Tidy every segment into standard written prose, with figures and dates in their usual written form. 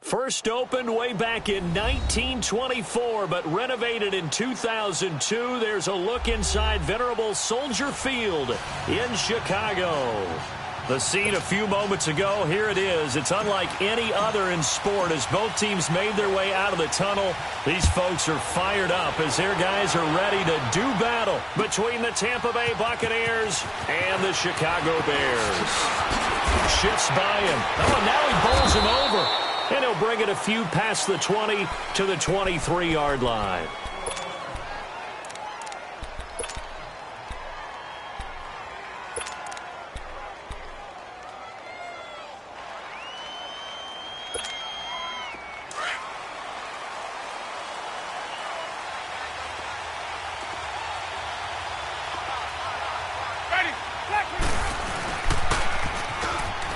First opened way back in 1924, but renovated in 2002. There's a look inside venerable Soldier Field in Chicago. The scene a few moments ago, here it is. It's unlike any other in sport as both teams made their way out of the tunnel. These folks are fired up as their guys are ready to do battle between the Tampa Bay Buccaneers and the Chicago Bears. Shifts by him. Oh, now he bowls him over. And he'll bring it a few past the 20 to the 23-yard line.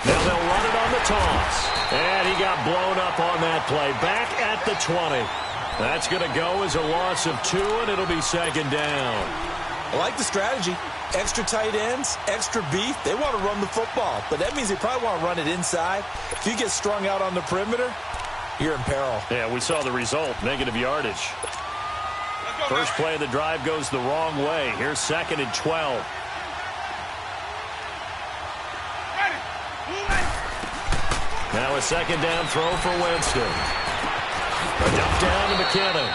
Now they'll run it on the toss. And he got blown up on that play. Back at the 20. That's going to go as a loss of 2, and it'll be second down. I like the strategy. Extra tight ends, extra beef. They want to run the football, but that means they probably want to run it inside. If you get strung out on the perimeter, you're in peril. Yeah, we saw the result, negative yardage. First play of the drive goes the wrong way. Here's second and 12. Now a second down throw for Winston. A dump down to McKinnon.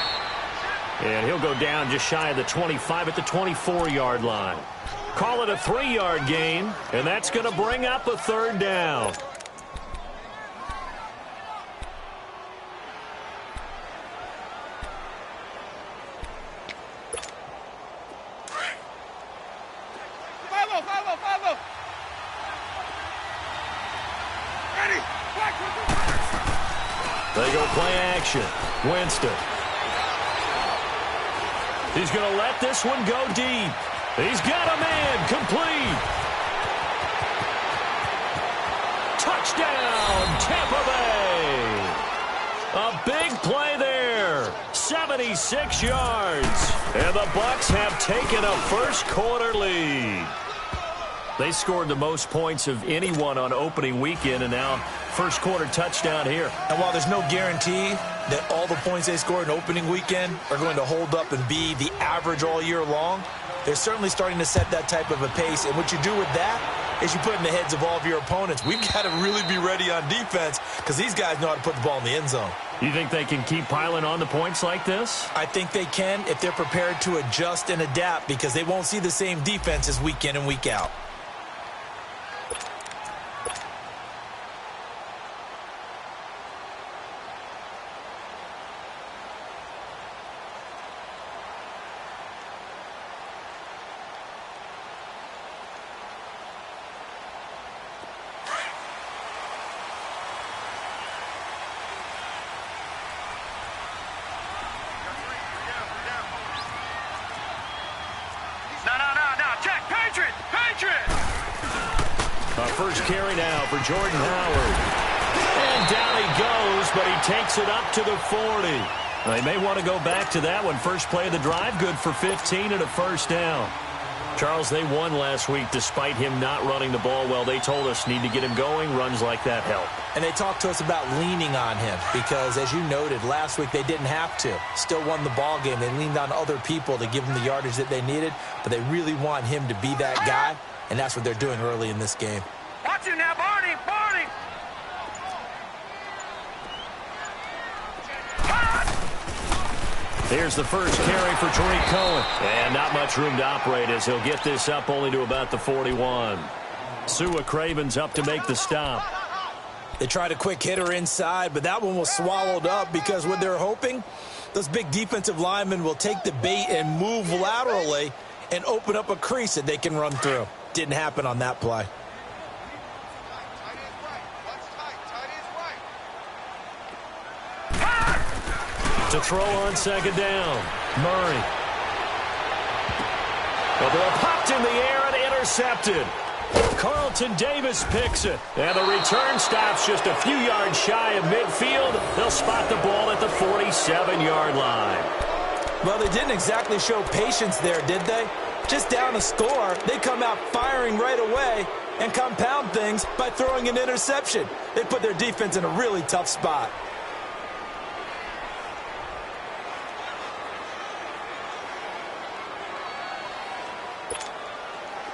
And he'll go down just shy of the 25 at the 24-yard line. Call it a 3-yard gain, and that's going to bring up a third down. They go play action. Winston. He's going to let this one go deep. He's got a man. Complete. Touchdown, Tampa Bay. A big play there. 76 yards. And the Bucs have taken a first-quarter lead. They scored the most points of anyone on opening weekend, and now first-quarter touchdown here. And while there's no guarantee that all the points they scored in opening weekend are going to hold up and be the average all year long, they're certainly starting to set that type of a pace. And what you do with that is you put in the heads of all of your opponents, we've got to really be ready on defense because these guys know how to put the ball in the end zone. You think they can keep piling on the points like this? I think they can if they're prepared to adjust and adapt because they won't see the same defenses week in and week out. First carry now for Jordan Howard. And down he goes, but he takes it up to the 40. They may want to go back to that one. First play of the drive, good for 15 and a first down. Charles, they won last week despite him not running the ball well. They told us need to get him going. Runs like that help. And they talked to us about leaning on him because, as you noted, last week they didn't have to. Still won the ball game. They leaned on other people to give them the yardage that they needed, but they really want him to be that guy, and that's what they're doing early in this game. Watch you now, Barney! Barney! Here's the first carry for Tariq Cohen. And not much room to operate as he'll get this up only to about the 41. Sua Craven's up to make the stop. They tried a quick hitter inside, but that one was swallowed up because what they're hoping, those big defensive linemen will take the bait and move laterally and open up a crease that they can run through. Didn't happen on that play. To throw on second down, Murray. The ball popped in the air and intercepted. Carlton Davis picks it. And the return stops just a few yards shy of midfield. They'll spot the ball at the 47-yard line. Well, they didn't exactly show patience there, did they? Just down a score, they come out firing right away and compound things by throwing an interception. They put their defense in a really tough spot.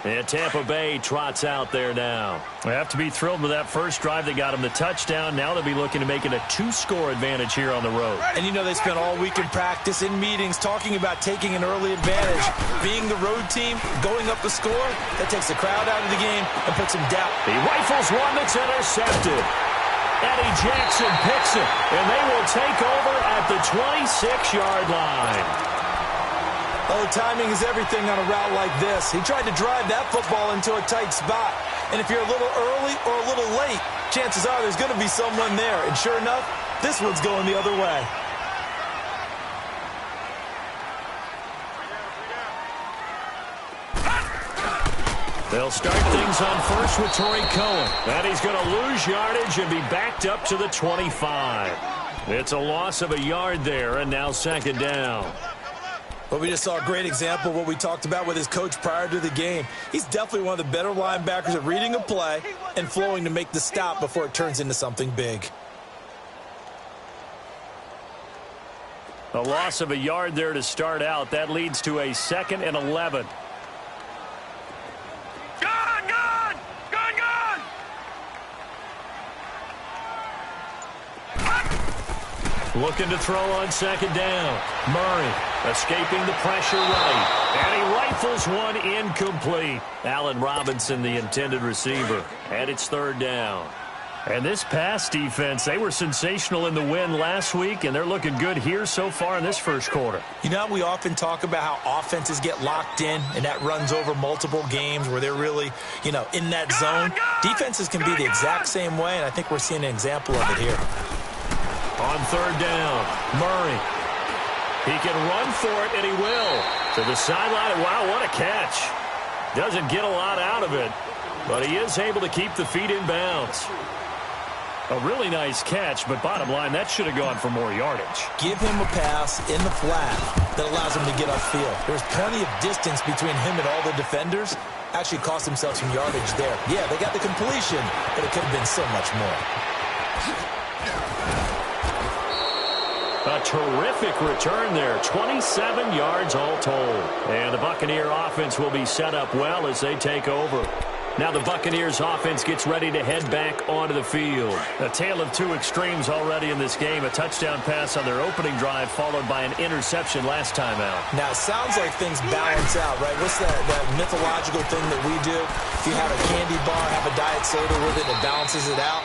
And Tampa Bay trots out there now. They have to be thrilled with that first drive that got them the touchdown. Now they'll be looking to make it a 2-score advantage here on the road. And you know they spent all week in practice, in meetings, talking about taking an early advantage. Being the road team, going up the score, that takes the crowd out of the game and puts some doubt. He rifles one that's intercepted. Eddie Jackson picks it, and they will take over at the 26-yard line. Oh, timing is everything on a route like this. He tried to drive that football into a tight spot. And if you're a little early or a little late, chances are there's going to be someone there. And sure enough, this one's going the other way. They'll start things on first with Torrey Cohen. And he's going to lose yardage and be backed up to the 25. It's a loss of a yard there, and now second down. But we just saw a great example of what we talked about with his coach prior to the game. He's definitely one of the better linebackers at reading a play and flowing to make the stop before it turns into something big. A loss of a yard there to start out. That leads to a 2nd and 11. Looking to throw on second down. Murray escaping the pressure right. And he rifles one incomplete. Allen Robinson, the intended receiver. And it's third down. And this pass defense, they were sensational in the win last week, and they're looking good here so far in this first quarter. You know, we often talk about how offenses get locked in, and that runs over multiple games where they're really, in that zone. Defenses can be the exact same way, and I think we're seeing an example of it here. On third down, Murray. He can run for it, and he will. To the sideline, wow, what a catch. Doesn't get a lot out of it, but he is able to keep the feet in bounds. A really nice catch, but bottom line, that should have gone for more yardage. Give him a pass in the flat that allows him to get upfield. There's plenty of distance between him and all the defenders. Actually cost himself some yardage there. Yeah, they got the completion, but it could have been so much more. A terrific return there. 27 yards all told. And the Buccaneer offense will be set up well as they take over. Now the Buccaneers offense gets ready to head back onto the field. A tale of two extremes already in this game. A touchdown pass on their opening drive followed by an interception last time out. Now it sounds like things balance out, right? What's that mythological thing that we do? If you have a candy bar, have a diet soda with it, it balances it out.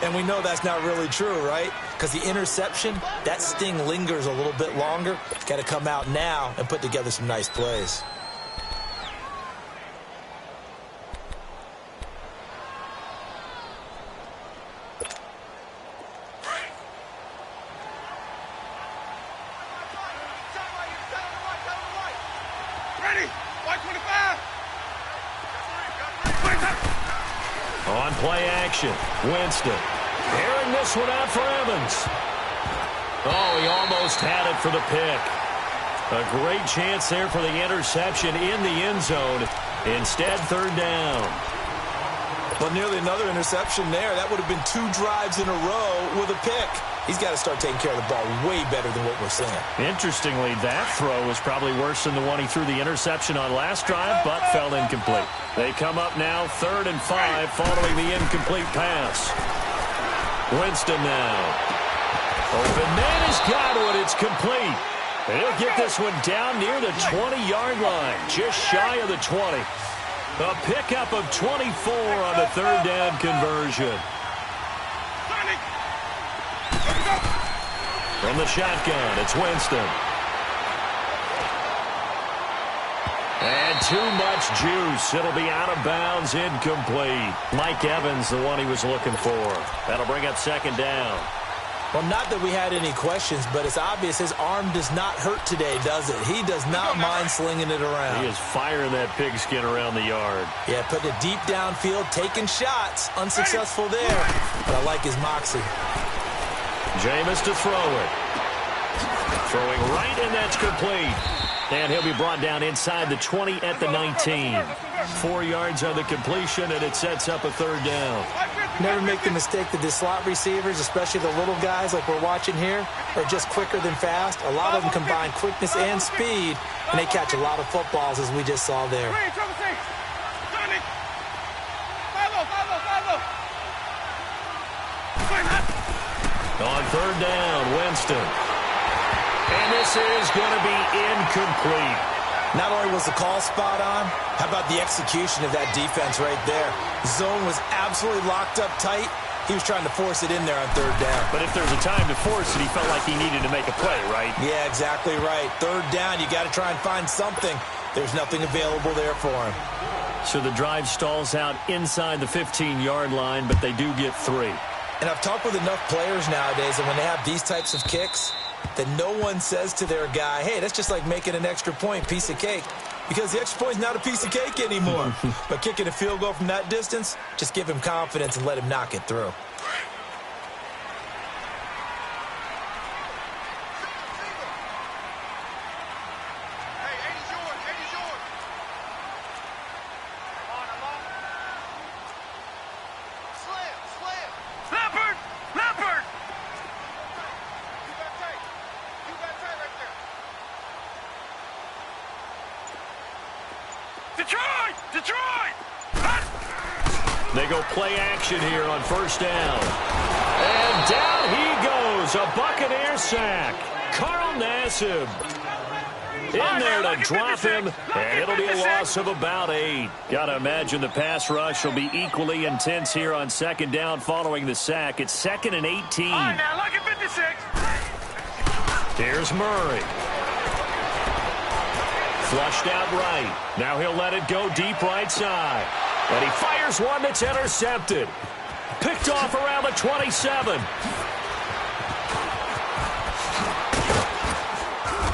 And we know that's not really true, right? Because the interception, that sting lingers a little bit longer. Got to come out now and put together some nice plays. On play action, Winston. Airing this one out for Evans. Oh, he almost had it for the pick. A great chance there for the interception in the end zone. Instead, third down. Well, nearly another interception there. That would have been 2 drives in a row with a pick. He's got to start taking care of the ball way better than what we're seeing. Interestingly, that throw was probably worse than the one he threw the interception on last drive, but fell incomplete. They come up now 3rd and 5 following the incomplete pass. Winston now. Open man has got one. It's complete. He'll get this one down near the 20-yard line, just shy of the 20. A pickup of 24 on the third down conversion. From the shotgun, it's Winston. And too much juice. It'll be out of bounds, incomplete. Mike Evans, the one he was looking for. That'll bring up second down. Well, not that we had any questions, but it's obvious his arm does not hurt today, does it? He does not mind slinging it around. He is firing that pigskin around the yard. Yeah, putting it deep downfield, taking shots. Unsuccessful there, but I like his moxie. Jameis to throw it. Throwing right, and that's complete. And he'll be brought down inside the 20 at the 19. 4 yards on the completion, and it sets up a third down. Never make the mistake that the slot receivers, especially the little guys like we're watching here, are just quicker than fast. A lot of them combine quickness and speed, and they catch a lot of footballs, as we just saw there. On third down, Winston. And this is going to be incomplete. Not only was the call spot on, how about the execution of that defense right there? Zone was absolutely locked up tight. He was trying to force it in there on third down. But if there's a time to force it, he felt like he needed to make a play, right? Yeah, exactly right. Third down, you got to try and find something. There's nothing available there for him. So the drive stalls out inside the 15-yard line, but they do get 3. And I've talked with enough players nowadays that when they have these types of kicks, that no one says to their guy, hey, that's just like making an extra point, piece of cake. Because the extra point's not a piece of cake anymore. But kicking a field goal from that distance, just give him confidence and let him knock it through. Detroit! They go play action here on first down. And down he goes. A Buccaneer sack. Carl Nassib in there to drop him. And it'll be a loss of about 8. Got to imagine the pass rush will be equally intense here on second down following the sack. It's 2nd and 18. All right, now look at 56. Here's Murray. Flushed out right. Now he'll let it go deep right side. And he fires one that's intercepted. Picked off around the 27.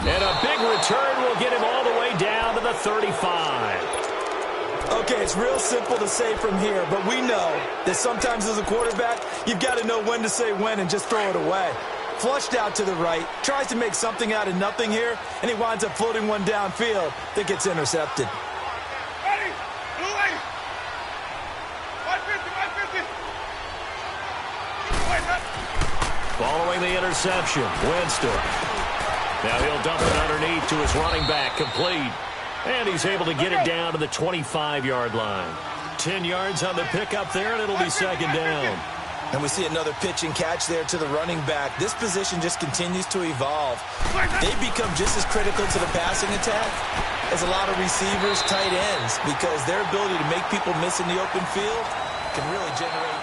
And a big return will get him all the way down to the 35. Okay, it's real simple to say from here, but we know that sometimes as a quarterback, you've got to know when to say when and just throw it away. Flushed out to the right, tries to make something out of nothing here, and he winds up floating one downfield that gets intercepted. Ready? Blue 80. 150, 150. Following the interception, Winston. Now he'll dump it underneath to his running back, complete. And he's able to get it down to the 25-yard line. 10 yards on the pickup there, and it'll be second down. And we see another pitch and catch there to the running back. This position just continues to evolve. They become just as critical to the passing attack as a lot of receivers, tight ends, because their ability to make people miss in the open field can really generate.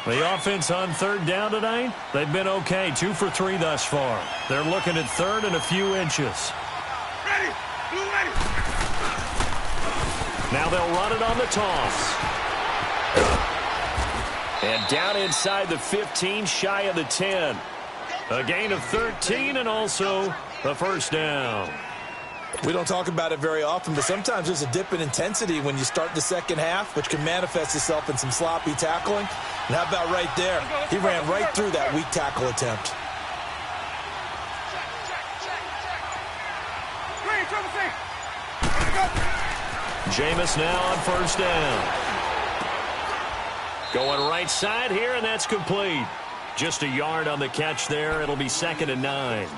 The offense on third down tonight, they've been okay. 2 for 3 thus far. They're looking at third and a few inches. Ready? Blue 80. Now they'll run it on the toss. And down inside the 15, shy of the 10. A gain of 13 and also a first down. We don't talk about it very often, but sometimes there's a dip in intensity when you start the second half, which can manifest itself in some sloppy tackling. And how about right there? He ran right through that weak tackle attempt. Jameis now on first down. Going right side here, and that's complete. Just a yard on the catch there. It'll be 2nd and 9.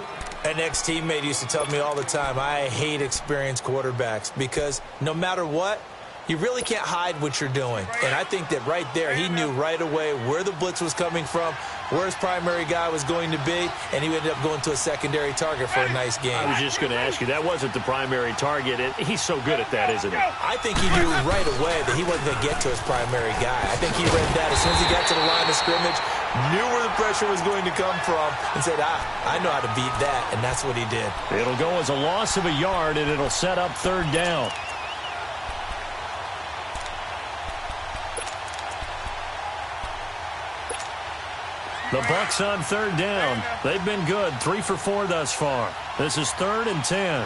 An ex-teammate used to tell me all the time, I hate experienced quarterbacks because no matter what, you really can't hide what you're doing. And I think that right there, he knew right away where the blitz was coming from, where his primary guy was going to be, and he ended up going to a secondary target for a nice game. I was just going to ask you, that wasn't the primary target. He's so good at that, isn't he? I think he knew right away that he wasn't going to get to his primary guy. I think he read that as soon as he got to the line of scrimmage, knew where the pressure was going to come from, and said, I know how to beat that, and that's what he did. It'll go as a loss of a yard, and it'll set up third down. The Bucs on third down. They've been good. 3 for 4 thus far. This is 3rd and 10.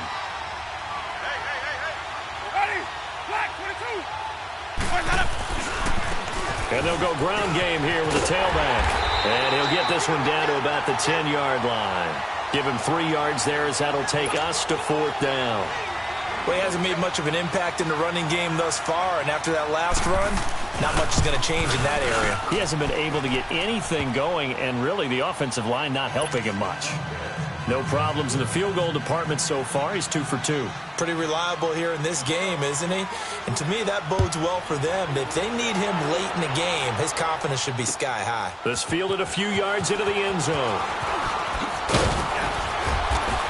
Hey. Ready? Black 22. And they'll go ground game here with the tailback. And he'll get this one down to about the 10-yard line. Give him 3 yards there as that'll take us to 4th down. Well, he hasn't made much of an impact in the running game thus far, and after that last run, not much is going to change in that area. He hasn't been able to get anything going, and really the offensive line not helping him much. No problems in the field goal department so far. He's 2 for 2. Pretty reliable here in this game, isn't he? And to me, that bodes well for them. If they need him late in the game, his confidence should be sky high. This fielded a few yards into the end zone.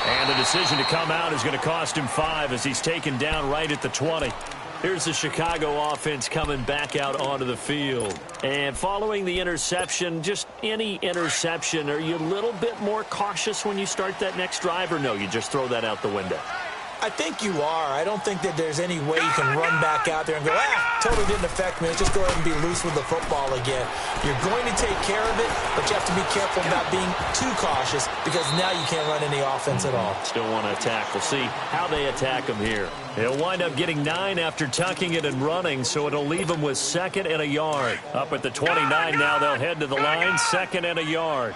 And the decision to come out is going to cost him 5 as he's taken down right at the 20. Here's the Chicago offense coming back out onto the field. And following the interception, just any interception, are you a little bit more cautious when you start that next drive, or no, you just throw that out the window? I think you are. I don't think that there's any way you can run back out there and go, totally didn't affect me. Let's just go ahead and be loose with the football again. You're going to take care of it, but you have to be careful about being too cautious because now you can't run any offense at all. Still want to attack. We'll see how they attack him here. He'll wind up getting 9 after tucking it and running, so it'll leave him with 2nd and a yard. Up at the 29 now, they'll head to the line, 2nd and a yard.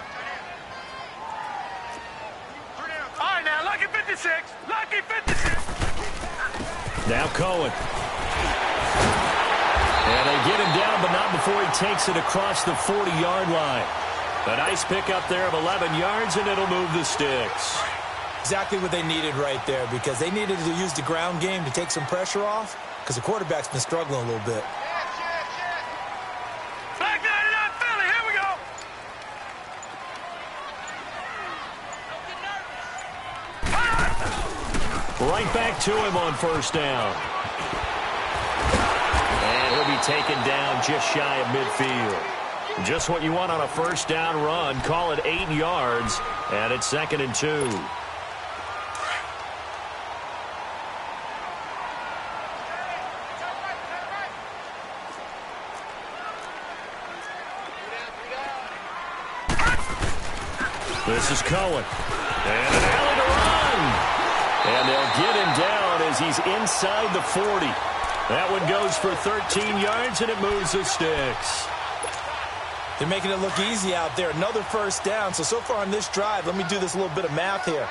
All right, now, lucky 56. Lucky 56. Now Cohen. And they get him down, but not before he takes it across the 40-yard line. A nice pickup there of 11 yards, and it'll move the sticks. Exactly what they needed right there because they needed to use the ground game to take some pressure off because the quarterback's been struggling a little bit. Black 99 Philly, here we go. Right back to him on 1st down. And he'll be taken down just shy of midfield. Just what you want on a 1st down run. Call it 8 yards, and it's 2nd and 2. This is Cohen. And an alley to run. And they'll get him down as he's inside the 40. That one goes for 13 yards, and it moves the sticks. They're making it look easy out there. Another 1st down. So far on this drive, let me do this little bit of math here.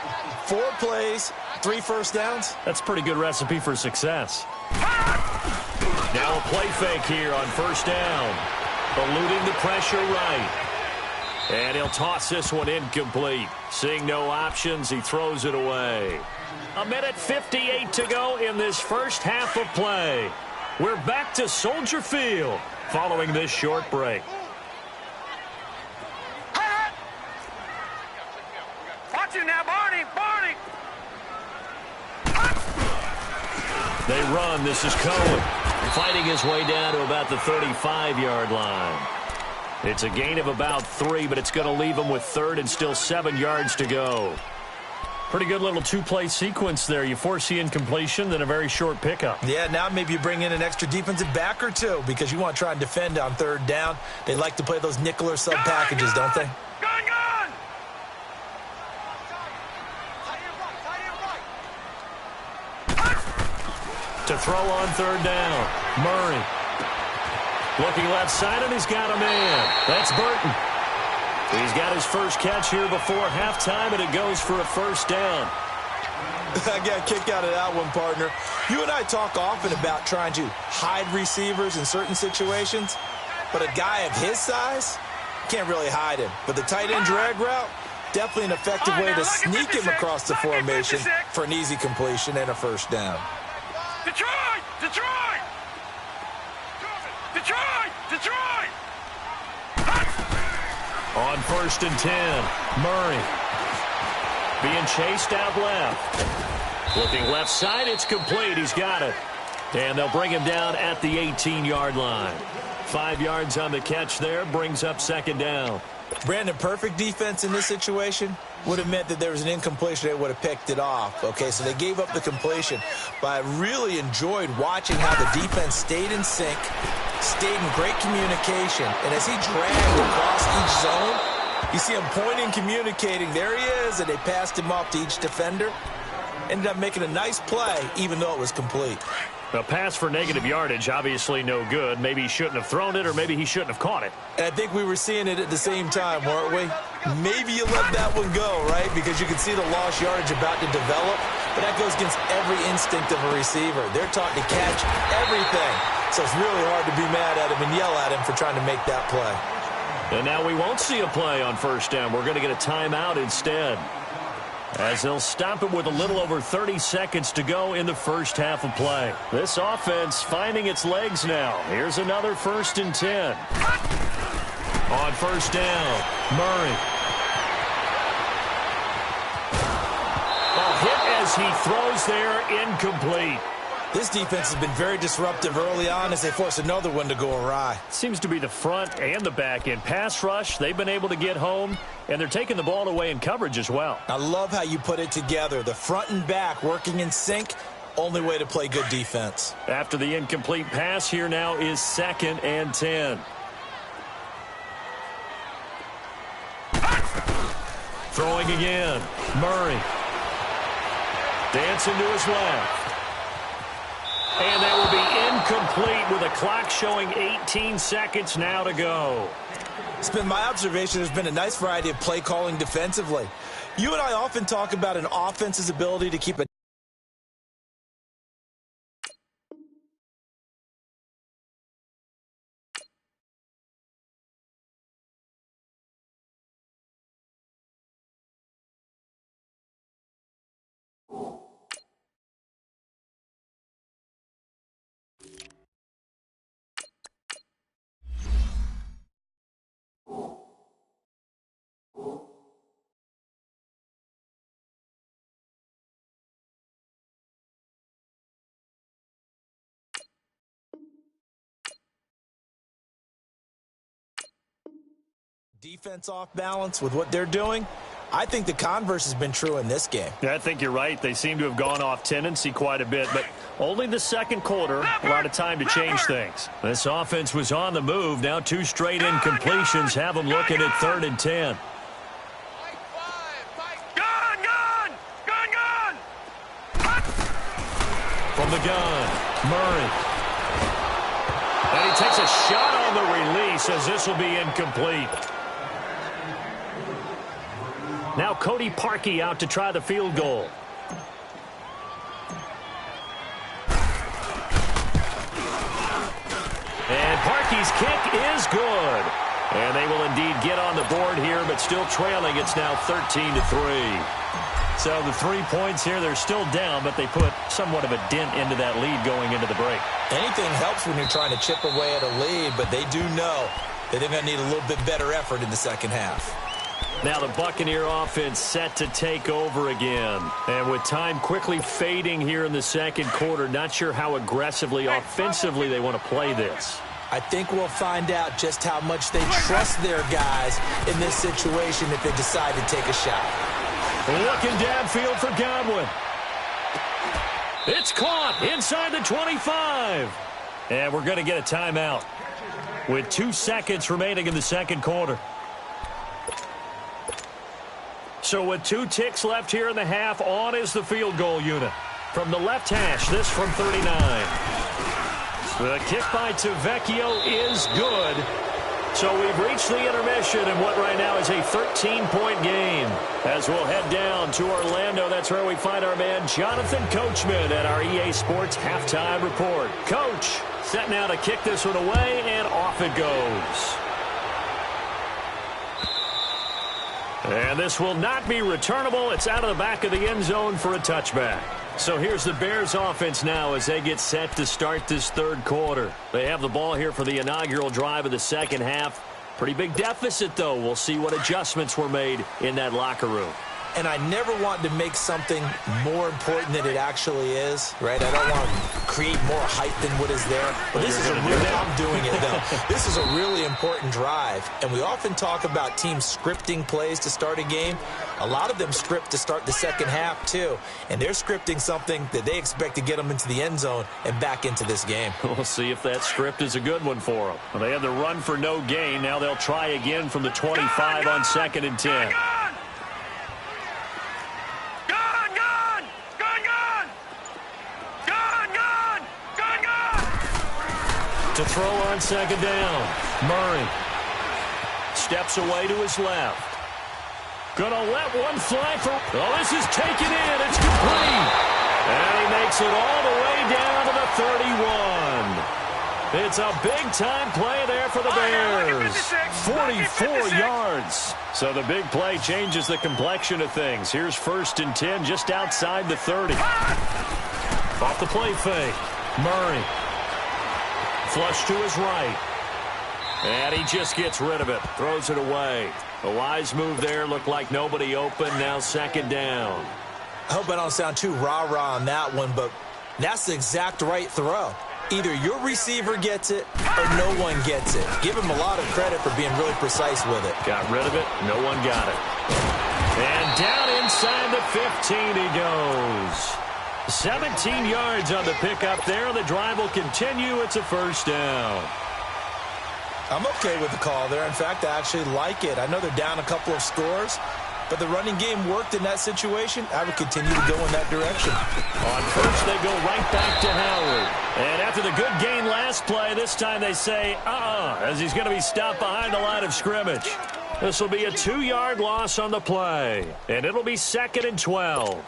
4 plays, 3 1st downs. That's a pretty good recipe for success. Now a play fake here on 1st down. Eluding the pressure right. And he'll toss this one incomplete. Seeing no options, he throws it away. 1:58 to go in this first half of play. We're back to Soldier Field following this short break. Watch it now, Barney. Barney. They run. This is Cohen fighting his way down to about the 35-yard line. It's a gain of about 3, but it's going to leave him with 3rd and still 7 yards to go. Pretty good little 2-play sequence there. You force the incompletion, then a very short pickup. Yeah, now maybe you bring in an extra defensive back or 2 because you want to try and defend on 3rd down. They like to play those nickel or sub packages, don't they? Gun, gun. To throw on 3rd down. Murray. Looking left side, and he's got a man. That's Burton. He's got his first catch here before halftime, and it goes for a 1st down. I got a kick out of that one, partner. You and I talk often about trying to hide receivers in certain situations, but a guy of his size can't really hide him. But the tight end drag route, definitely an effective way to sneak him across the formation for an easy completion and a 1st down. Detroit! Detroit! Detroit! Detroit! On 1st and 10, Murray being chased out left. Looking left side, it's complete. He's got it. And they'll bring him down at the 18-yard line. 5 yards on the catch there, brings up 2nd down. Brandon, perfect defense in this situation would have meant that there was an incompletion. They would have picked it off. Okay, so they gave up the completion. But I really enjoyed watching how the defense stayed in sync, stayed in great communication. And as he dragged across each zone, you see him pointing, communicating. There he is, and they passed him off to each defender. Ended up making a nice play, even though it was complete. A pass for negative yardage, obviously no good. Maybe he shouldn't have thrown it, or maybe he shouldn't have caught it. And I think we were seeing it at the same time, weren't we? Maybe you let that one go, right? Because you can see the lost yardage about to develop. But that goes against every instinct of a receiver. They're taught to catch everything. So it's really hard to be mad at him and yell at him for trying to make that play. And now we won't see a play on 1st down. We're going to get a timeout instead. as they'll stop it with a little over 30 seconds to go in the first half of play. This offense finding its legs now. Here's another 1st and 10. On first down, Murray. Hit as he throws there, incomplete. This defense has been very disruptive early on as they force another one to go awry. Seems to be the front and the back end. Pass rush, they've been able to get home, and they're taking the ball away in coverage as well. I love how you put it together. The front and back working in sync, only way to play good defense. After the incomplete pass, here now is 2nd and 10. Throwing again, Murray. Dancing to his left. And that will be incomplete with a clock showing 18 seconds now to go. It's been my observation there's been a nice variety of play calling defensively. You and I often talk about an offense's ability to keep a defense off balance with what they're doing. I think the converse has been true in this game. Yeah, I think you're right. They seem to have gone off tendency quite a bit, but only the second quarter, a lot of time to change things. This offense was on the move. Now 2 straight incompletions have them looking at 3rd and 10. From the gun, Murray. And he takes a shot on the release as this will be incomplete. Now Cody Parkey out to try the field goal. And Parkey's kick is good. And they will indeed get on the board here, but still trailing. It's now 13-3. So the 3 points here, they're still down, but they put somewhat of a dent into that lead going into the break. Anything helps when you're trying to chip away at a lead, but they do know that they're going to need a little bit better effort in the second half. Now the Buccaneer offense set to take over again. And with time quickly fading here in the second quarter, not sure how aggressively, offensively they want to play this. I think we'll find out just how much they trust their guys in this situation if they decide to take a shot. Looking downfield for Godwin. It's caught inside the 25. And we're going to get a timeout with 2 seconds remaining in the second quarter. So with 2 ticks left here in the half, on is the field goal unit. From the left hash, this from 39. The kick by Tavecchio is good. So we've reached the intermission in what right now is a 13-point game. As we'll head down to Orlando, that's where we find our man Jonathan Coachman at our EA Sports Halftime Report. Coach, set now to kick this one away, and off it goes. And this will not be returnable. It's out of the back of the end zone for a touchback. So here's the Bears offense now as they get set to start this third quarter. They have the ball here for the inaugural drive of the second half. Pretty big deficit, though. We'll see what adjustments were made in that locker room. And I never want to make something more important than it actually is, right? I don't want to create more hype than what is there. But this is a really, I'm doing it though. This is a really important drive. And we often talk about teams scripting plays to start a game. A lot of them script to start the second half too. And they're scripting something that they expect to get them into the end zone and back into this game. We'll see if that script is a good one for them. Well, they had the run for no gain. Now they'll try again from the 25 on 2nd and 10. To throw on second down, Murray steps away to his left. Gonna let one fly for... Oh, this is taken in. It's complete. And he makes it all the way down to the 31. It's a big-time play there for the Bears. 44 yards. So the big play changes the complexion of things. Here's 1st and 10 just outside the 30. Off the play fake. Murray. Flush to his right. And he just gets rid of it. Throws it away. A wise move there. Looked like nobody open. Now 2nd down. I hope I don't sound too rah-rah on that one, but that's the exact right throw. Either your receiver gets it or no one gets it. Give him a lot of credit for being really precise with it. Got rid of it. No one got it. And down inside the 15 he goes. 17 yards on the pickup there. The drive will continue. It's a 1st down. I'm okay with the call there. In fact, I actually like it. I know they're down a couple of scores, but the running game worked in that situation. I would continue to go in that direction. On 1st, they go right back to Howard. And after the good gain last play, this time they say, as he's going to be stopped behind the line of scrimmage. This will be a 2-yard loss on the play, and it'll be 2nd and 12.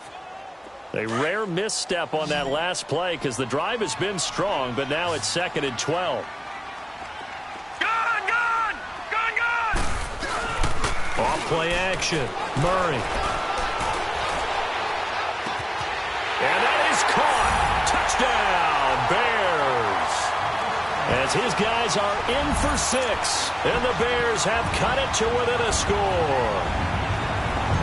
A rare misstep on that last play because the drive has been strong, but now it's 2nd and 12. Off play action. Murray. And that is caught. Touchdown, Bears. As his guys are in for 6. And the Bears have cut it to within a score.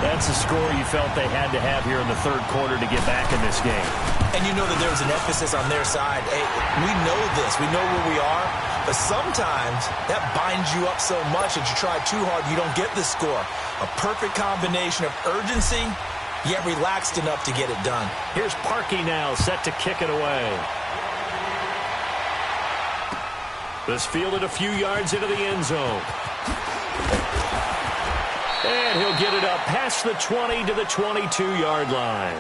That's a score you felt they had to have here in the 3rd quarter to get back in this game. And you know that there was an emphasis on their side. Hey, we know this. We know where we are. But sometimes that binds you up so much that you try too hard, you don't get the score. A perfect combination of urgency, yet relaxed enough to get it done. Here's Parkey now, set to kick it away. This fielded a few yards into the end zone. And he'll get it up past the 20 to the 22-yard line.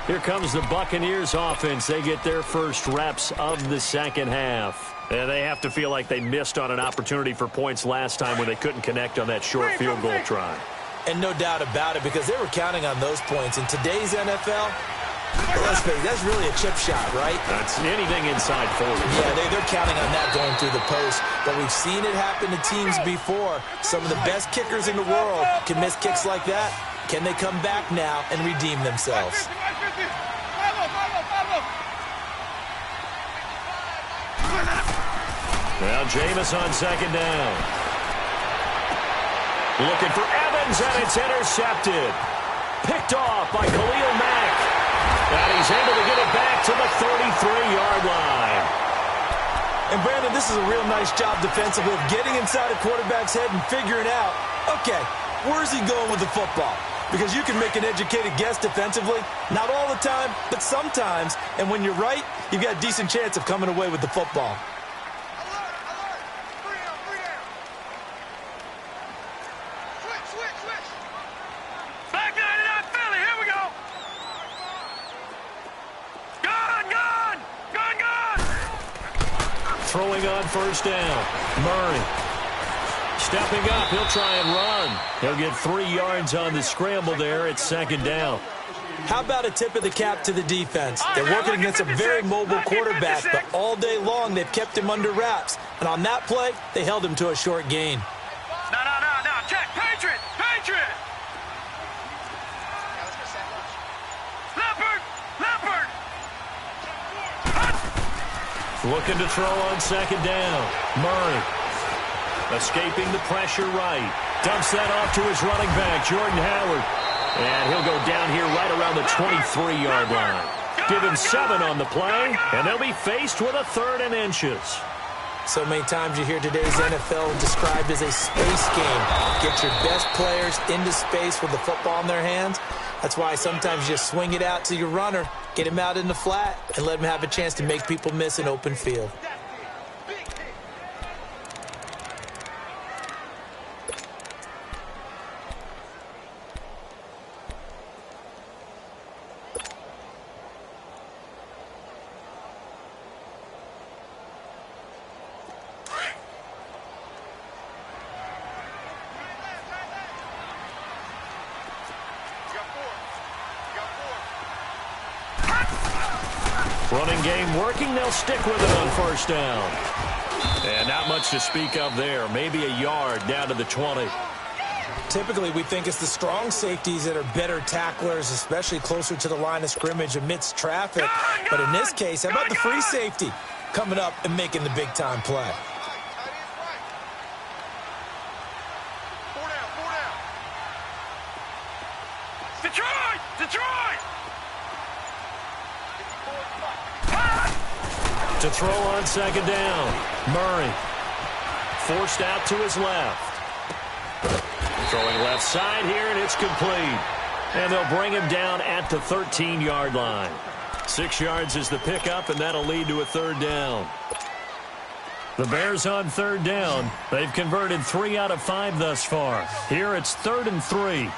Here comes the Buccaneers offense. They get their first reps of the 2nd half. And they have to feel like they missed on an opportunity for points last time when they couldn't connect on that short field goal try. And no doubt about it, because they were counting on those points. In today's NFL, let's face it, that's really a chip shot, right? That's anything inside 40. Yeah, they're counting on that going through the post. But we've seen it happen to teams before. Some of the best kickers in the world can miss kicks like that. Can they come back now and redeem themselves? Now Jameis on 2nd down. Looking for Evans, and it's intercepted. Picked off by Khalil Mack. And he's able to get it back to the 33-yard line. And Brandon, this is a real nice job defensively of getting inside a quarterback's head and figuring out, okay, where's he going with the football? Because you can make an educated guess defensively. Not all the time, but sometimes. And when you're right, you've got a decent chance of coming away with the football. Throwing on 1st down. Murray. Stepping up. He'll try and run. He'll get 3 yards on the scramble there. It's 2nd down. How about a tip of the cap to the defense? They're working against a very mobile quarterback, but all day long they've kept him under wraps. And on that play, they held him to a short gain. No. Check. Patriot. Leopard. Looking to throw on 2nd down. Murray. Escaping the pressure right. Dumps that off to his running back, Jordan Howard. And he'll go down here right around the 23-yard line. Give him 7 on the play, and they'll be faced with a 3rd and inches. So many times you hear today's NFL described as a space game. Get your best players into space with the football in their hands. That's why sometimes you just swing it out to your runner, get him out in the flat, and let him have a chance to make people miss an open field. Running game working. They'll stick with it on 1st down. And not much to speak of there. Maybe a yard down to the 20. Typically, we think it's the strong safeties that are better tacklers, especially closer to the line of scrimmage amidst traffic. But in this case, how about the free safety coming up and making the big-time play? Detroit! Detroit! To throw on second down. Murray forced out to his left. Throwing left side here, and it's complete. And they'll bring him down at the 13-yard line. 6 yards is the pickup, and that'll lead to a third down. The Bears on third down. They've converted 3 out of 5 thus far. Here it's 3rd and 3.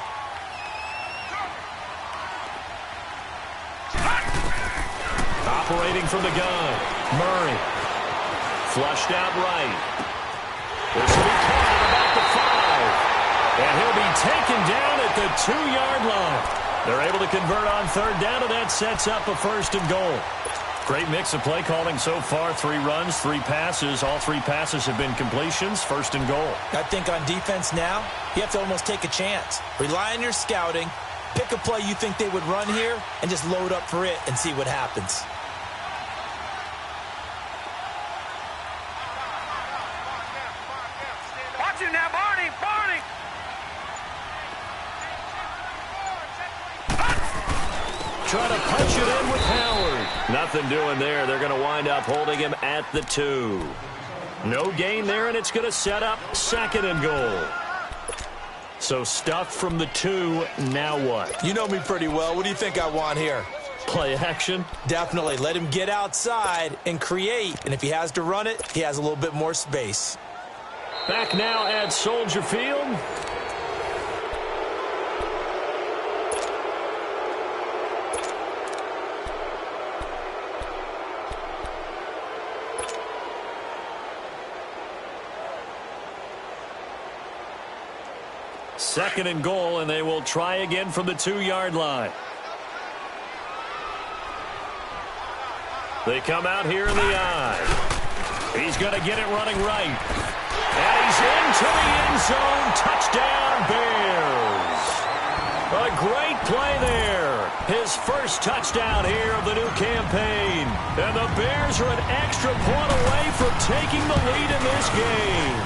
Operating from the gun. Murray. Flushed out right. This will be caught at about the 5. And he'll be taken down at the 2-yard line. They're able to convert on third down, and that sets up a 1st and goal. Great mix of play calling so far. 3 runs, 3 passes. All 3 passes have been completions. 1st and goal. I think on defense now, you have to almost take a chance. Rely on your scouting. Pick a play you think they would run here and just load up for it and see what happens. Watch him now, Barney! Barney! Try to punch it in with Howard. Nothing doing there. They're going to wind up holding him at the 2. No gain there, and it's going to set up 2nd and goal. So stuffed from the 2, now what? You know me pretty well. What do you think I want here? Play action? Definitely. Let him get outside and create. And if he has to run it, he has a little bit more space. Back now at Soldier Field. Second and goal, and they will try again from the 2-yard line. They come out here in the eye. He's going to get it running right. And he's into the end zone. Touchdown, Bears. A great play there. His first touchdown here of the new campaign. And the Bears are an extra point away from taking the lead in this game.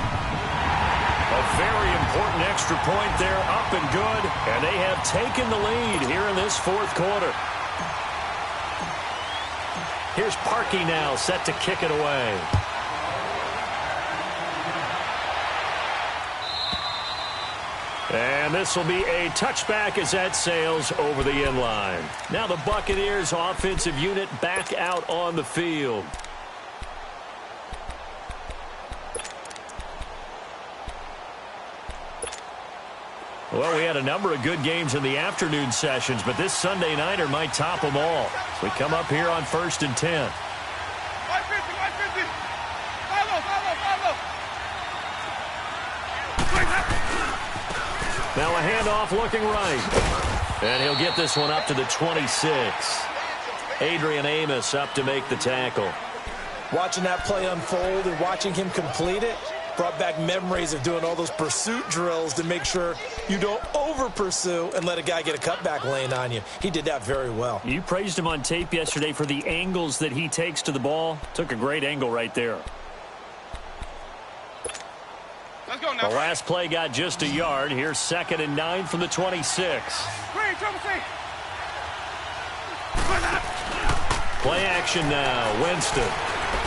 A very important extra point there, up and good. And they have taken the lead here in this 4th quarter. Here's Parkey now, set to kick it away. And this will be a touchback as that sails over the end line. Now the Buccaneers offensive unit back out on the field. Well, we had a number of good games in the afternoon sessions, but this Sunday nighter might top them all. We come up here on 1st and 10. Now a handoff looking right. And he'll get this one up to the 26. Adrian Amos up to make the tackle. Watching that play unfold and watching him complete it brought back memories of doing all those pursuit drills to make sure you don't over-pursue and let a guy get a cutback lane on you. He did that very well. You praised him on tape yesterday for the angles that he takes to the ball. Took a great angle right there. Let's go now. The last play got just a yard. Here's 2nd and 9 from the 26. Green, trouble safe. Play action now. Winston.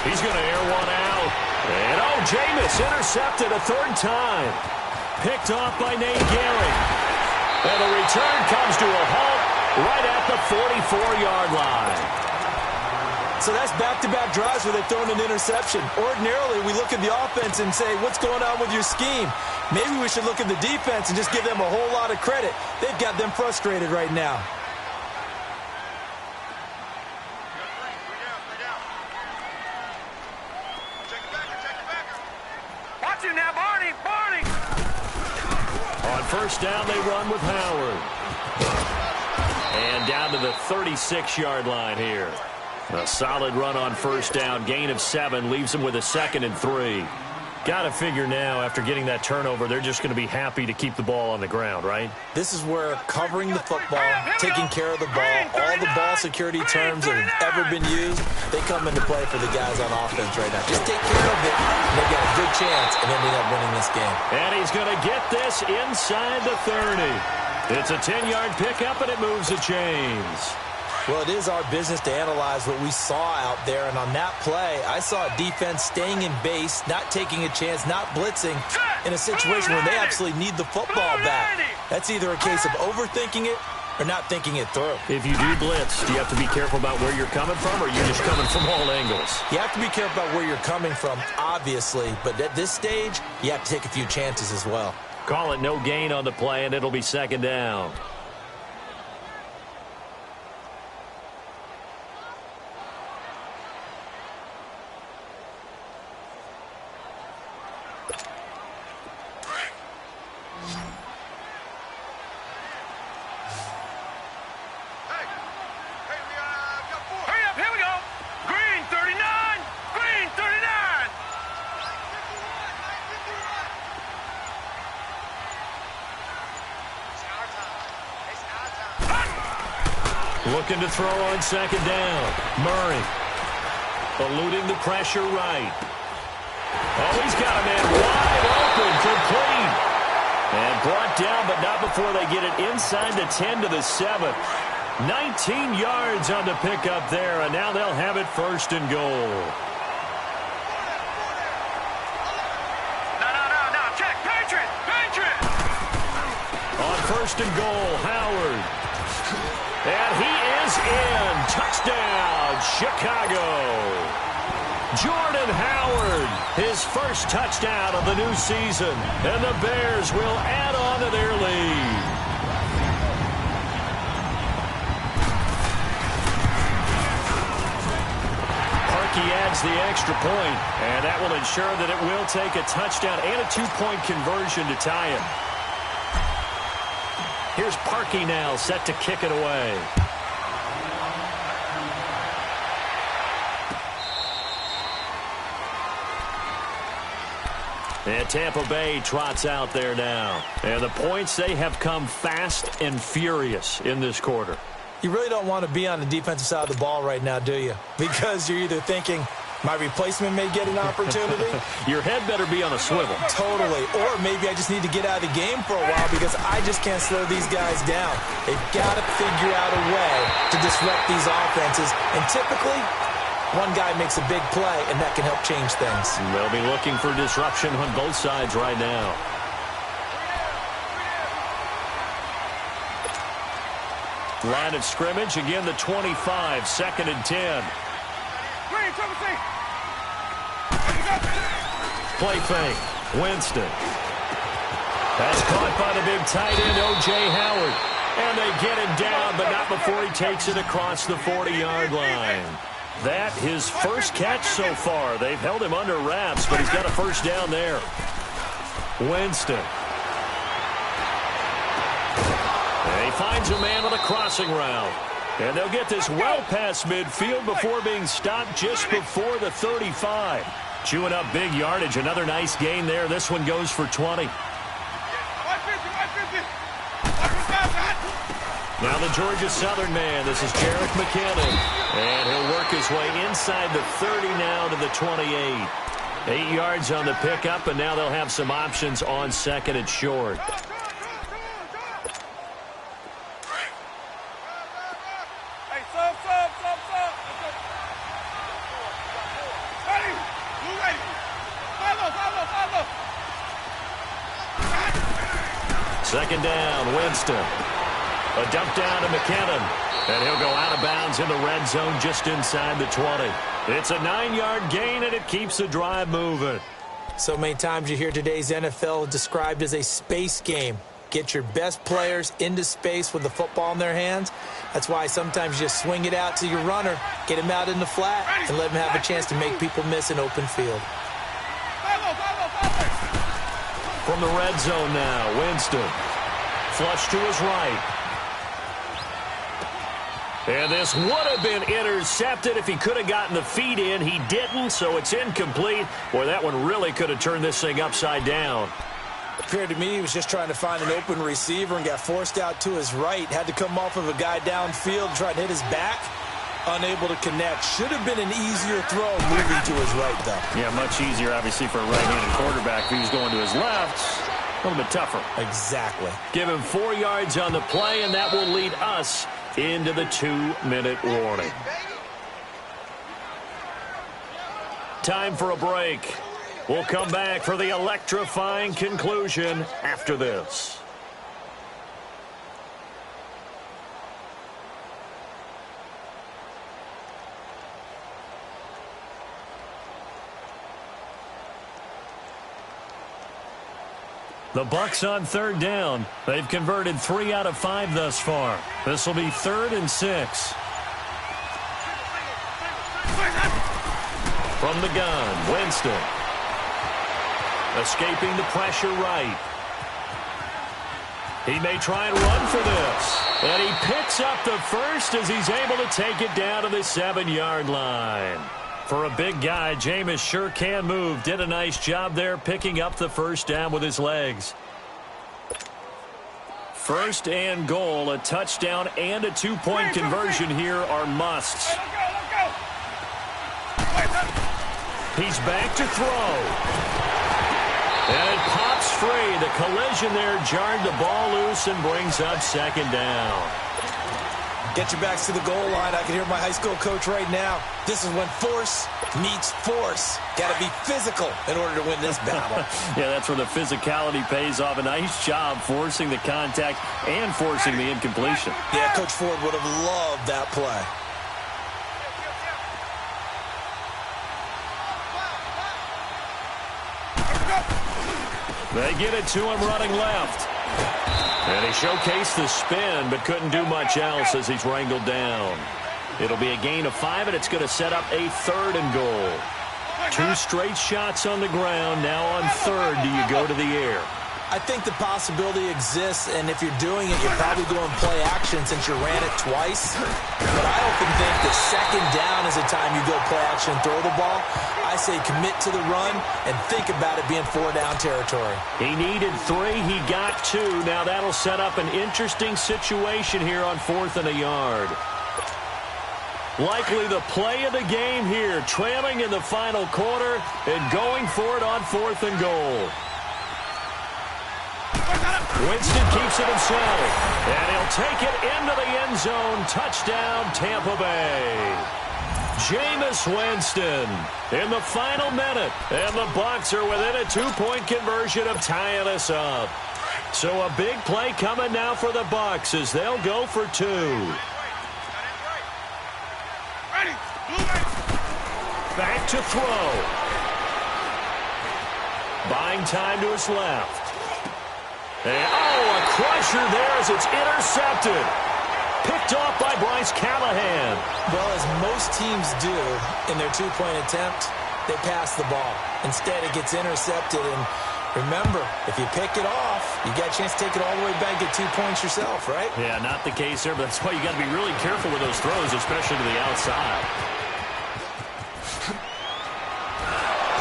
He's going to air one out. And, oh, Jameis intercepted a 3rd time. Picked off by Nate Gehring. And the return comes to a halt right at the 44-yard line. So that's back-to-back drives where they've thrown an interception. Ordinarily, we look at the offense and say, what's going on with your scheme? Maybe we should look at the defense and just give them a whole lot of credit. They've got them frustrated right now. Watch him now, Barney. Barney. On 1st down, they run with Howard. And down to the 36-yard line here. A solid run on first down. Gain of 7 leaves them with a 2nd and 3. Got to figure now, after getting that turnover, they're just going to be happy to keep the ball on the ground, right? This is where covering the football, taking care of the ball, all the ball security terms that have ever been used, they come into play for the guys on offense right now. Just take care of it, and they got a good chance of ending up winning this game. And he's going to get this inside the 30. It's a 10-yard pickup, and it moves the chains. Well, it is our business to analyze what we saw out there, and on that play, I saw a defense staying in base, not taking a chance, not blitzing, in a situation where they absolutely need the football back. That's either a case of overthinking it or not thinking it through. If you do blitz, do you have to be careful about where you're coming from, or are you just coming from all angles? You have to be careful about where you're coming from, obviously, but at this stage, you have to take a few chances as well. Call it no gain on the play, and it'll be 2nd down. Looking to throw on 2nd down. Murray eluding the pressure right. Oh, he's got a man wide open, complete. And brought down, but not before they get it inside the 10 to the 7. 19 yards on the pickup there, and now they'll have it 1st and goal. No. Check. Patriot. On 1st and goal, Howard. And he is in. Touchdown, Chicago. Jordan Howard, his first touchdown of the new season. And the Bears will add on to their lead. Parkey adds the extra point, and that will ensure that it will take a touchdown and a 2-point conversion to tie it. Here's Parkey now, set to kick it away. And Tampa Bay trots out there now. And the points, they have come fast and furious in this quarter. You really don't want to be on the defensive side of the ball right now, do you? Because you're either thinking, my replacement may get an opportunity. Your head better be on a swivel. Totally. Or maybe I just need to get out of the game for a while because I just can't slow these guys down. They've got to figure out a way to disrupt these offenses. And typically, one guy makes a big play, and that can help change things. They'll be looking for disruption on both sides right now. Line of scrimmage, again the 25, 2nd and 10. Play fake. Winston. That's caught by the big tight end, O.J. Howard. And they get him down, but not before he takes it across the 40-yard line. That his first catch so far. They've held him under wraps, but he's got a first down there. Winston. And he finds a man on a crossing route. And they'll get this well past midfield before being stopped just before the 35. Chewing up big yardage. Another nice gain there. This one goes for 20. Now the Georgia Southern man. This is Jerick McKinnon. And he'll work his way inside the 30 now to the 28. 8 yards on the pickup, and now they'll have some options on 2nd and short. Second down, Winston. A dump down to McKinnon. And he'll go out of bounds in the red zone just inside the 20. It's a 9-yard gain, and it keeps the drive moving. So many times you hear today's NFL described as a space game. Get your best players into space with the football in their hands. That's why sometimes you just swing it out to your runner, get him out in the flat, and let him have a chance to make people miss an open field. From the red zone now, Winston. Flush to his right. And this would have been intercepted if he could have gotten the feet in. He didn't, so it's incomplete. Boy, that one really could have turned this thing upside down. Appeared to me he was just trying to find an open receiver and got forced out to his right. Had to come off of a guy downfield, try to hit his back. Unable to connect. Should have been an easier throw moving to his right, though. Yeah, much easier, obviously, for a right-handed quarterback. If he was going to his left, a little bit tougher. Exactly. Give him 4 yards on the play, and that will lead us into the 2-minute warning. Time for a break. We'll come back for the electrifying conclusion after this. The Bucs on 3rd down. They've converted 3 out of 5 thus far. This will be 3rd and 6. From the gun, Winston. Escaping the pressure right. He may try and run for this. And he picks up the first as he's able to take it down to the 7-yard line. For a big guy, Jameis sure can move. Did a nice job there picking up the first down with his legs. 1st and goal, a touchdown and a 2-point conversion here are musts. He's back to throw. And it pops free. The collision there jarred the ball loose and brings up 2nd down. Get your backs to the goal line. I can hear my high school coach right now. This is when force meets force. Got to be physical in order to win this battle. Yeah, that's where the physicality pays off. A nice job forcing the contact and forcing the incompletion. Yeah, Coach Ford would have loved that play. They get it to him running left. And he showcased the spin, but couldn't do much else as he's wrangled down. It'll be a gain of 5, and it's going to set up a 3rd and goal. 2 straight shots on the ground. Now on 3rd, do you go to the air? I think the possibility exists, and if you're doing it, you're probably going play action since you ran it twice. But I often think that 2nd down is the time you go play action and throw the ball. I say commit to the run and think about it being 4-down territory. He needed 3. He got 2. Now that'll set up an interesting situation here on 4th and a yard. Likely the play of the game here, trailing in the final quarter and going for it on 4th and goal. Winston keeps it himself, and he'll take it into the end zone. Touchdown, Tampa Bay. Jameis Winston in the final minute, and the Bucs are within a 2-point conversion of tying this up. So a big play coming now for the Bucs as they'll go for 2. Back to throw. Buying time to his left. And, a crusher there as it's intercepted. Picked off by Bryce Callahan. Well, as most teams do in their 2-point attempt, they pass the ball. Instead, it gets intercepted. And remember, if you pick it off, you got a chance to take it all the way back, get 2 points yourself, right? Yeah, not the case there, but that's why you got to be really careful with those throws, especially to the outside.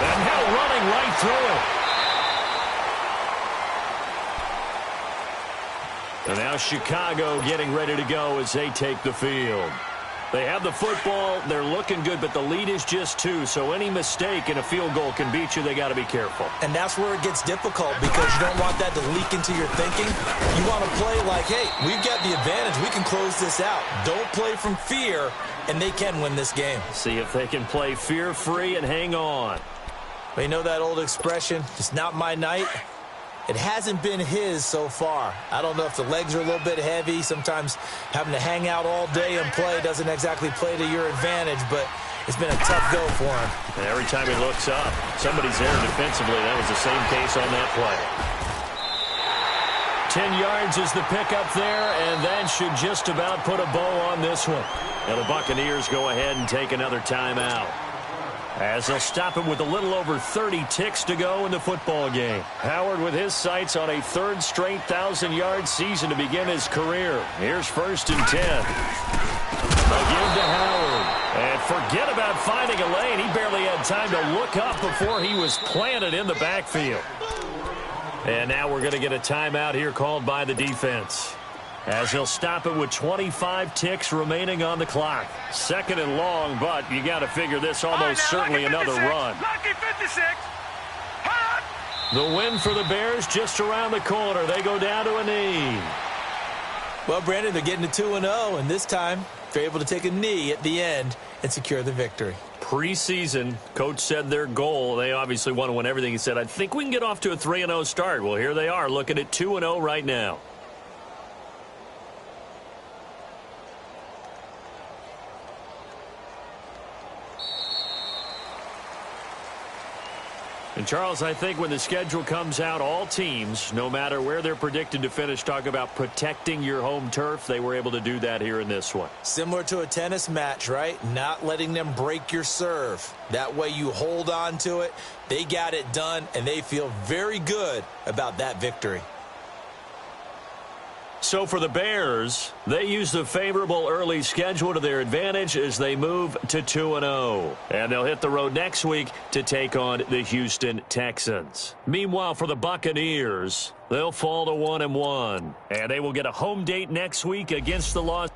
And now running right through it. And now Chicago getting ready to go as they take the field. They have the football. They're looking good, but the lead is just 2. So any mistake in a field goal can beat you. They got to be careful. And that's where it gets difficult because you don't want that to leak into your thinking. You want to play like, hey, we've got the advantage. We can close this out. Don't play from fear, and they can win this game. See if they can play fear-free and hang on. Well, you know that old expression, it's not my night. It hasn't been his so far. I don't know if the legs are a little bit heavy. Sometimes having to hang out all day and play doesn't exactly play to your advantage, but it's been a tough go for him. And every time he looks up, somebody's there defensively. That was the same case on that play. 10 yards is the pickup there, and that should just about put a bow on this one. Now the Buccaneers go ahead and take another timeout, as they'll stop him with a little over 30 ticks to go in the football game. Howard with his sights on a 3rd straight 1,000-yard season to begin his career. Here's 1st and 10. up finding a lane. He barely had time to look up before he was planted in the backfield. And now we're going to get a timeout here called by the defense, as he'll stop it with 25 ticks remaining on the clock. Second and long, but you got to figure this almost certainly another run. Lucky 56. Hot. The win for the Bears just around the corner. They go down to a knee. Well, Brandon, they're getting to 2-0, and this time they're able to take a knee at the end and secure the victory. Preseason, coach said their goal, they obviously want to win everything. He said, I think we can get off to a 3-0 start. Well, here they are looking at 2-0 right now. And, Charles, I think when the schedule comes out, all teams, no matter where they're predicted to finish, talk about protecting your home turf. They were able to do that here in this one. Similar to a tennis match, right? Not letting them break your serve. That way you hold on to it. They got it done, and they feel very good about that victory. So for the Bears, they use the favorable early schedule to their advantage as they move to 2-0. And they'll hit the road next week to take on the Houston Texans. Meanwhile, for the Buccaneers, they'll fall to 1-1. And they will get a home date next week against the Los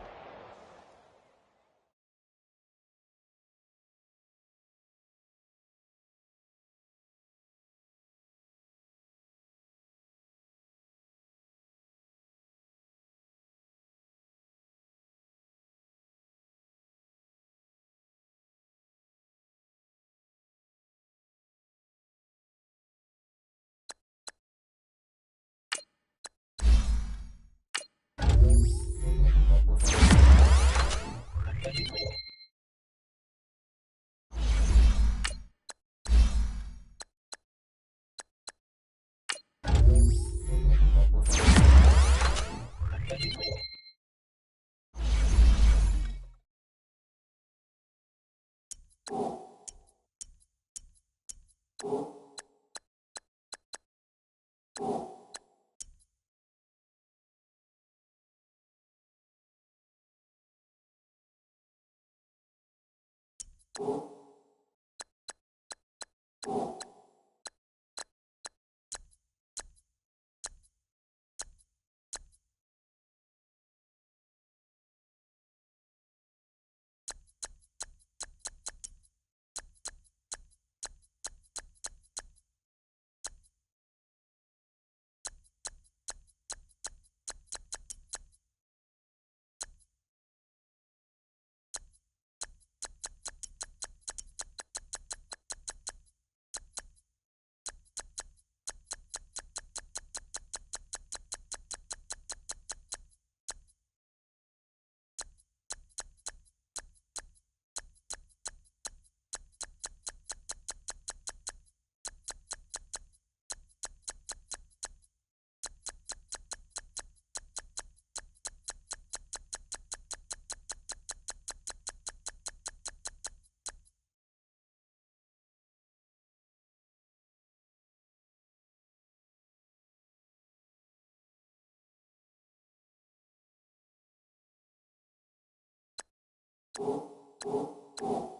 Oh.